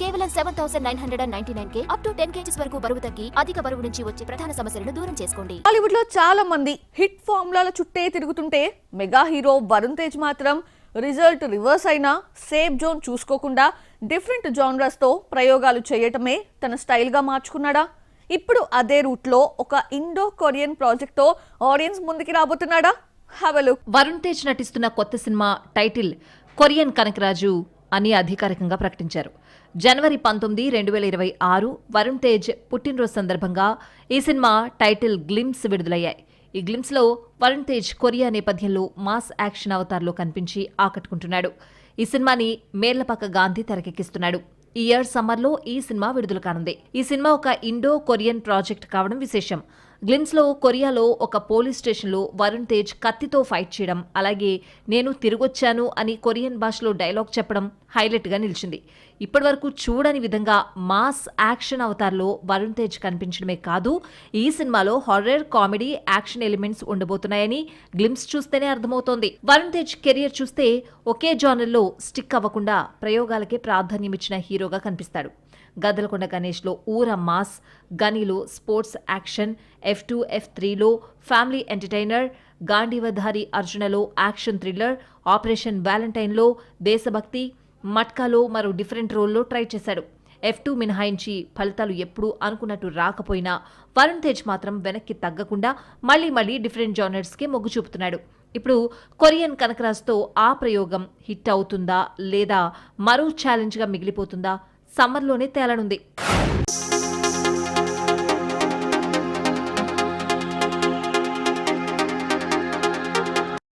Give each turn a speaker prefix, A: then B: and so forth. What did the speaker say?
A: కేవలం 7,999K up to 10 kgs వరకు బరువు తగ్గి అధిక బరువు నుంచి వచ్చే ప్రధాన సమస్యలను దూరం చేసుకోండి.
B: బాలీవుడ్ లో చాలా మంది హిట్ ఫార్ములాల చుట్టే తిరుగుతుంటే మెగా హీరో వరుణ్ తేజ్ మాత్రం రిజల్ట్ రివర్స్ అయినా సేఫ్ జోన్ చూసుకోకుండా డిఫరెంట్ జానర్స్ తో ప్రయోగాలు చేయటమే తన స్టైల్ గా మార్చుకున్నాడా? ఇప్పుడు అదే రూట్ లో ఒక ఇండో కొరియన్ ప్రాజెక్ట్ తో ఆడియన్స్ ముందుకి రాబోతున్నాడా? Have a look.
C: Varun Tej నటిస్తున్న కొత్త సినిమా టైటిల్ కొరియన్ కనకరాజు అని అధికారికంగా ప్రకటించారు. జనవరి 19, 2026 వరుణ్ తేజ్ పుట్టినరోజు సందర్భంగా ఈ సినిమా టైటిల్ గ్లిమ్స్ విడుదలయ్యాయి. ఈ గ్లిమ్స్ లో వరుణ్ తేజ్ కొరియా నేపథ్యంలో మాస్ యాక్షన్ అవతార్లో కనిపించి ఆకట్టుకుంటున్నాడు. ఈ సినిమాని మేర్లపాక గాంధీ తెరకెక్కిస్తున్నాడు. ఈ ఇయర్ సమ్మర్లో ఈ సినిమా విడుదల కానుంది. ఈ సినిమా ఒక ఇండో కొరియన్ ప్రాజెక్ట్ కావడం విశేషం. గ్లిమ్స్ లో కొరియాలో ఒక పోలీస్ స్టేషన్లో వరుణ్ తేజ్ కత్తితో ఫైట్ చేయడం, అలాగే నేను తిరిగొచ్చాను అని కొరియన్ భాషలో డైలాగ్ చెప్పడం హైలైట్ గా నిలిచింది. ఇప్పటివరకు చూడని విధంగా మాస్ యాక్షన్ అవతార్లో వరుణ్ తేజ్ కనిపించడమే కాదు, ఈ సినిమాలో హారర్, కామెడీ, యాక్షన్ ఎలిమెంట్స్ ఉండబోతున్నాయని గ్లిమ్స్ చూస్తేనే అర్థమవుతోంది. వరుణ్ తేజ్ కెరియర్ చూస్తే ఒకే జానర్లో స్టిక్ అవ్వకుండా ప్రయోగాలకే ప్రాధాన్యమిచ్చిన హీరోగా కనిపిస్తాడు. గద్దలకొండ గణేష్లో ఊర మాస్, గనిలో స్పోర్ట్స్ యాక్షన్, F2, F3లో ఫ్యామిలీ ఎంటర్టైనర్, గాంధీవధారి అర్జునలో యాక్షన్ థ్రిల్లర్, ఆపరేషన్ వ్యాలంటైన్లో దేశభక్తి, మట్కాలో మరో డిఫరెంట్ రోల్లో ట్రై చేశాడు. F2 మినహాయించి ఫలితాలు ఎప్పుడూ అనుకున్నట్టు రాకపోయినా వరుణ్ తేజ్ మాత్రం వెనక్కి తగ్గకుండా మళ్లీ డిఫరెంట్ జానర్స్కే మొగ్గు చూపుతున్నాడు. ఇప్పుడు కొరియన్ కనకరాజ్తో ఆ ప్రయోగం హిట్ అవుతుందా లేదా మరో ఛాలెంజ్గా మిగిలిపోతుందా? సమ్మర్లోనే తేలనుంది.